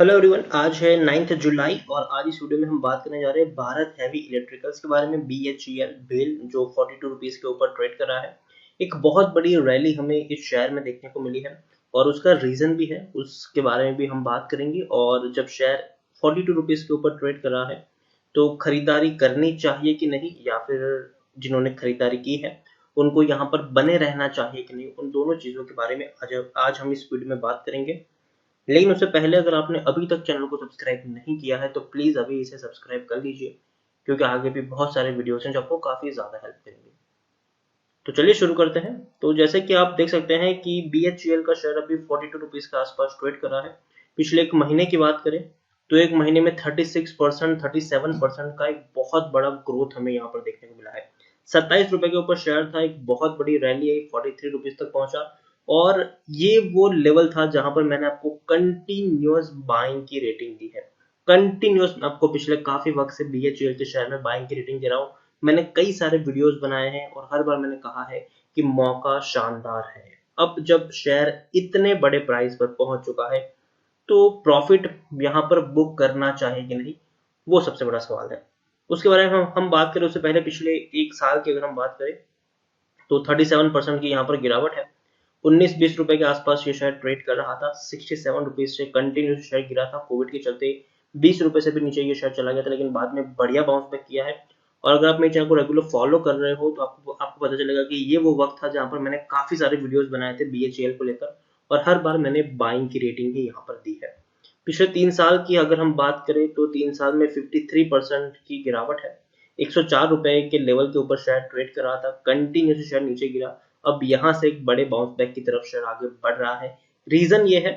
Hello everyone, आज है 9 जुलाई और आज इस वीडियो में हम बात करने जा रहे हैं भारत हैवी इलेक्ट्रिकल्स के बारे में। BHEL बेल जो 42 रुपीज़ के ऊपर ट्रेड कर रहा है। एक बहुत बड़ी रैली हमें इस शेयर में देखने को मिली है और उसका रीज़न भी है, उसके बारे में भी हम बात करेंगे। और जब शेयर 42 रुपीज़ के ऊपर ट्रेड कर रहा है तो खरीदारी करनी चाहिए कि नहीं, या फिर जिन्होंने खरीदारी की है उनको यहाँ पर बने रहना चाहिए कि नहीं, उन दोनों चीज़ों के बारे में आज हम इस वीडियो में बात करेंगे। लेकिन उससे पहले अगर आपने अभी तक चैनल को सब्सक्राइब नहीं किया है तो प्लीज़ अभी इसे सब्सक्राइब कर लीजिए, क्योंकि आगे भी बहुत सारे वीडियोस हैं जो आपको काफ़ी ज़्यादा हेल्प करेंगे। तो चलिए शुरू करते हैं। तो जैसे कि आप देख सकते हैं कि BHEL का शेयर अभी 42 रुपीज़ के आसपास ट्रेड कर रहा है। पिछले एक महीने की बात करें तो एक महीने में 36% 37% का एक बहुत बड़ा ग्रोथ हमें यहाँ पर देखने को मिला है। 27 रुपए के ऊपर शेयर था, एक बहुत बड़ी रैली आई, 43 रुपीज़ तक पहुंचा। और ये वो लेवल था जहां पर मैंने आपको कंटिन्यूअस बाइंग की रेटिंग दी है। कंटिन्यूअस आपको पिछले काफी वक्त से BHEL के शेयर में बाइंग की रेटिंग दे रहा हूँ। मैंने कई सारे वीडियोस बनाए हैं और हर बार मैंने कहा है कि मौका शानदार है। अब जब शेयर इतने बड़े प्राइस पर पहुंच चुका है तो प्रॉफिट यहां पर बुक करना चाहिए कि नहीं, वो सबसे बड़ा सवाल है। उसके बारे में हम बात करें उससे पहले पिछले एक साल की अगर हम बात करें तो 37% की यहाँ पर गिरावट है। 19-20 रुपए के आसपास ये शेयर ट्रेड कर रहा था। 67 रुपीज से कंटिन्यू शेयर गिरा था कोविड के चलते। 20 रुपए से भी नीचे ये शेयर चला गया था, लेकिन बाद में बढ़िया बाउंस बैक किया है। और अगर आप मेरे चैनल को रेगुलर फॉलो कर रहे हो तो आपको आपको पता चलेगा कि ये वो वक्त था जहां पर मैंने काफी सारे वीडियोस बनाए थे BHEL को लेकर, और हर बार मैंने बाइंग की रेटिंग ही यहाँ पर दी है। पिछले 3 साल की अगर हम बात करें तो 3 साल में 53% की गिरावट है। 104 रुपए के लेवल के ऊपर शेयर ट्रेड कर रहा था, कंटिन्यूसली शेयर नीचे गिरा। अब यहाँ से एक बड़े बाउंस बैक की तरफ शेयर आगे बढ़ रहा है। रीजन ये है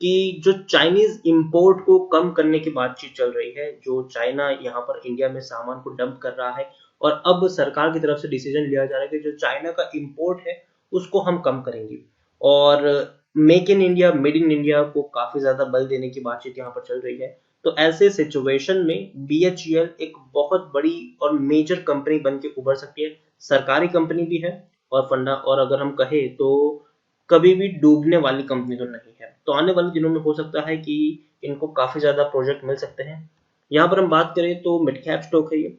कि जो चाइनीज इंपोर्ट को कम करने की बातचीत चल रही है, जो चाइना यहाँ पर इंडिया में सामान को डंप कर रहा है, और अब सरकार की तरफ से डिसीजन लिया जा रहा है कि जो चाइना का इंपोर्ट है उसको हम कम करेंगे। और make in India, made in India को काफी ज्यादा बल देने की बातचीत यहाँ पर चल रही है। तो ऐसे सिचुएशन में BHEL एक बहुत बड़ी और मेजर कंपनी बन के उभर सकती है। सरकारी कंपनी भी है और फंडा, और अगर हम कहें तो कभी भी डूबने वाली कंपनी तो नहीं है। तो आने वाले दिनों में हो सकता है कि इनको काफी ज्यादा प्रोजेक्ट मिल सकते हैं। यहाँ पर हम बात करें तो मिड कैप स्टॉक है ये।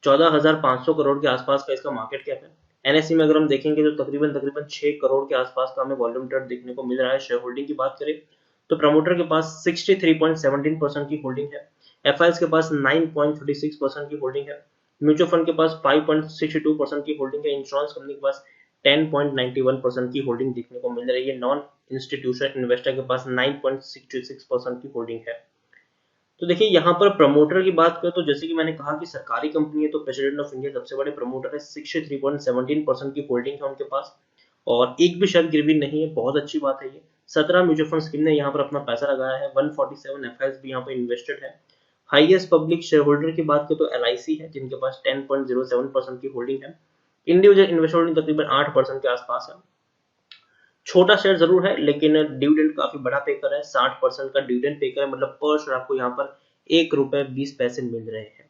14,500 करोड़ के आसपास का इसका मार्केट कैप है। NSE में अगर हम देखेंगे तो तकरीबन तकरीबन 6 करोड़ के आसपास का हमें वॉल्यूम ट्रेड देखने को मिल रहा है। शेयर होल्डिंग की बात करें तो प्रमोटर के पास 63.17% की होल्डिंग है। FIs के पास 9.36% की होल्डिंग है। म्यूचुअल फंड के पास 5.62% की होल्डिंग है। इंश्योरेंस कंपनी के पास 10.91% की होल्डिंग देखने को मिल रही है। नॉन इंस्टीट्यूशनल इन्वेस्टर के पास 9.66% की होल्डिंग है। तो देखिए यहाँ पर प्रमोटर की बात करें तो जैसे कि मैंने कहा कि सरकारी कंपनी है तो प्रेसिडेंट ऑफ इंडिया सबसे बड़े प्रमोटर है। 63.17% की होल्डिंग है उनके पास, और एक भी शेयर गिरवी नहीं है। बहुत अच्छी बात है ये। 17 म्यूचुअल फंड स्कीम ने यहाँ पर अपना पैसा लगाया है। 147 FIs भी यहाँ पर इन्वेस्टेड है। हाईएस्ट पब्लिक शेयर होल्डर की बात करें तो LIC है, जिनके पास 10.07% की होल्डिंग है। इंडिविजुअल इन्वेस्टर होल्डिंग तकरीबन 8% के आसपास है। छोटा शेयर जरूर है लेकिन डिविडेंड काफी बड़ा पे कर रहा है। 60% का डिविडेंड पे कर रहा है, मतलब पर शेयर आपको यहाँ पर 1 रुपए 20 पैसे मिल रहे हैं।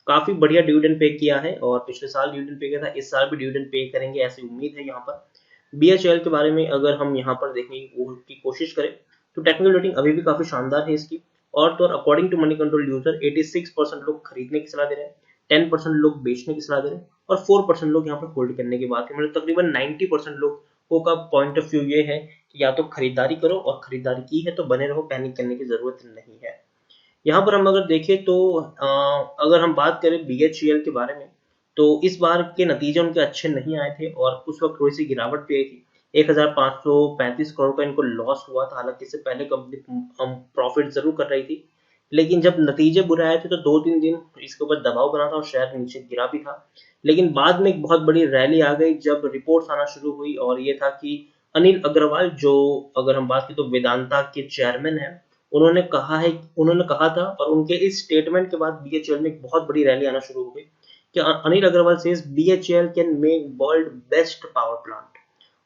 काफी बढ़िया डिविडेंड पे किया है, और पिछले साल डिविडेंड पे किया था, इस साल भी डिविडेंड पे करेंगे ऐसी उम्मीद है यहाँ पर। BHEL के बारे में अगर हम यहाँ पर देखने की कोशिश करें तो टेक्निकल रेटिंग अभी भी काफी शानदार है इसकी। और तो according to Moneycontrol user 86% लोग खरीदने की सलाह दे रहे हैं, 10% लोग बेचने की सलाह दे रहे हैं, और 4% लोग यहाँ पर होल्ड करने की बात है। मतलब तकरीबन 90% लोगों का पॉइंट ऑफ व्यू ये है कि या तो खरीदारी करो, और खरीदारी की है तो बने रहो, पैनिक करने की जरूरत नहीं है। यहाँ पर हम अगर देखें तो अगर हम बात करें BHEL के बारे में तो इस बार के नतीजे उनके अच्छे नहीं आए थे और उस वक्त थोड़ी सी गिरावट भी आई थी। 1,535 करोड़ का इनको लॉस हुआ था। हालांकि इससे पहले कंपनी प्रॉफिट जरूर कर रही थी, लेकिन जब नतीजे बुरे आए थे तो 2-3 दिन इसके ऊपर दबाव बना था और शेयर नीचे गिरा भी था। लेकिन बाद में एक बहुत बड़ी रैली आ गई जब रिपोर्ट्स आना शुरू हुई, और ये था कि अनिल अग्रवाल, जो अगर हम बात करें तो वेदांता के चेयरमैन है, उन्होंने कहा था, और उनके इस स्टेटमेंट के बाद BHEL में एक बहुत बड़ी रैली आना शुरू हो गई कि Anil Agarwal says BHEL can make world best power plant.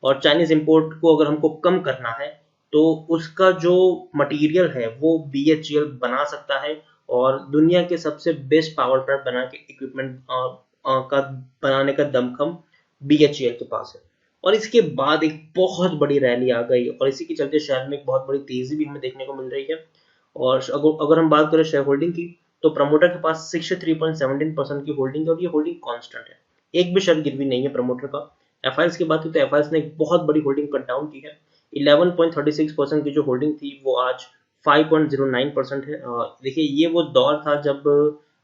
और चाइनीज इंपोर्ट को अगर हमको कम करना है तो उसका जो मटेरियल है वो BHEL बना सकता है, और दुनिया के सबसे बेस्ट पावर प्लांट बना के इक्विपमेंट का बनाने का दमखम BHEL के पास है। और इसके बाद एक बहुत बड़ी रैली आ गई और इसी के चलते शेयर में एक बहुत बड़ी तेजी भी हमें देखने को मिल रही है। और अगर हम बात करें शेयर होल्डिंग की, तो प्रमोटर के पास 63.17% की होल्डिंग है और ये होल्डिंग कांस्टेंट है, एक भी शेयर गिरवी नहीं है प्रमोटर का। एफआईएस की बात की तो एफआईएस ने एक बहुत बड़ी होल्डिंग कट डाउन की है। 11.36% की जो होल्डिंग थी वो आज 5.09% है। देखिए ये वो दौर था जब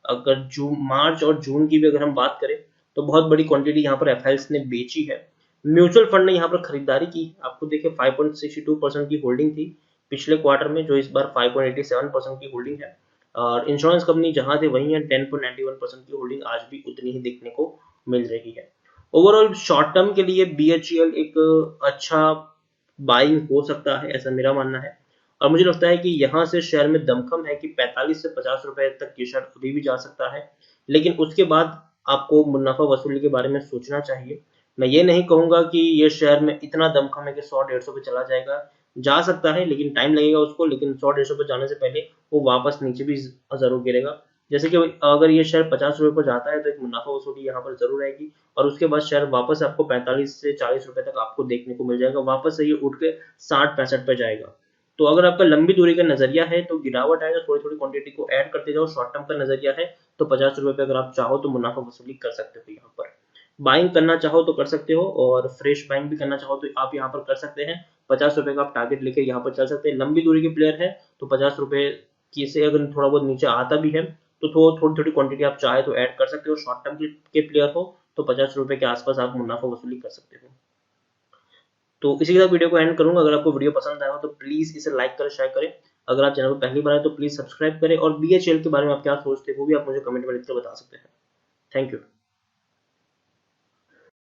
अगर जून, मार्च और जून की भी अगर हम बात करें तो बहुत बड़ी क्वांटिटी यहाँ पर एफआईएस ने बेची है। म्यूचुअल फंड ने यहाँ पर खरीदारी की, आपको देखिए 5.62% की होल्डिंग थी पिछले क्वार्टर में, जो इस बार 5.87% की होल्डिंग है। और इंश्योरेंस कंपनी जहां थे वहीं है, 10.91% की होल्डिंग आज भी उतनी ही देखने को मिल रही है। ओवरऑल शॉर्ट टर्म के लिए बीएचईएल एक अच्छा बाइंग हो सकता है, ऐसा मेरा मानना है। और मुझे लगता है कि यहाँ से शेयर में दमखम है कि 45 से 50 रुपए तक ये शेयर अभी भी जा सकता है, लेकिन उसके बाद आपको मुनाफा वसूली के बारे में सोचना चाहिए। मैं ये नहीं कहूंगा कि ये शेयर में इतना दमखम है कि 100-150 पे चला जाएगा, जा सकता है लेकिन टाइम लगेगा उसको, लेकिन 100-150 पे जाने से पहले वो वापस नीचे भी जरूर गिरेगा। जैसे कि अगर ये शेयर 50 रुपए पर जाता है तो एक मुनाफा वसूली यहाँ पर जरूर आएगी, और उसके बाद शेयर वापस आपको 45 से 40 रुपए तक आपको देखने को मिल जाएगा, वापस से ये उठ के 60-65 पे जाएगा। तो अगर आपका लंबी दूरी का नजरिया है तो गिरावट आए तो थोड़ी थोड़ी क्वांटिटी को ऐड करते जाओ। शॉर्ट टर्म का नजरिया है तो 50 रुपए पे अगर आप चाहो तो मुनाफा वसूली कर सकते हो, यहाँ पर बाइंग करना चाहो तो कर सकते हो, और फ्रेश बाइंग भी करना चाहो तो आप यहाँ पर कर सकते हैं। 50 रुपए का आप टारगेट लेकर यहाँ पर चल सकते हैं। लंबी दूरी के प्लेयर है तो 50 रुपए की से अगर थोड़ा बहुत नीचे आता भी है तो थोड़ी थोड़ी क्वांटिटी आप चाहे तो ऐड कर सकते हो। शॉर्ट टर्म के प्लेयर हो तो 50 रुपए के आसपास आप मुनाफा वसूली कर सकते हो। तो इसी के साथ वीडियो को एंड करूंगा। अगर आपको वीडियो पसंद आया हो तो प्लीज इसे लाइक करें, शेयर करें। अगर आप चैनल पर पहली बार आए तो प्लीज सब्सक्राइब करें, और बीएचएल के बारे में आप क्या सोचते हैं वो भी आप मुझे कमेंट में लिखकर बता सकते हैं। Thank you.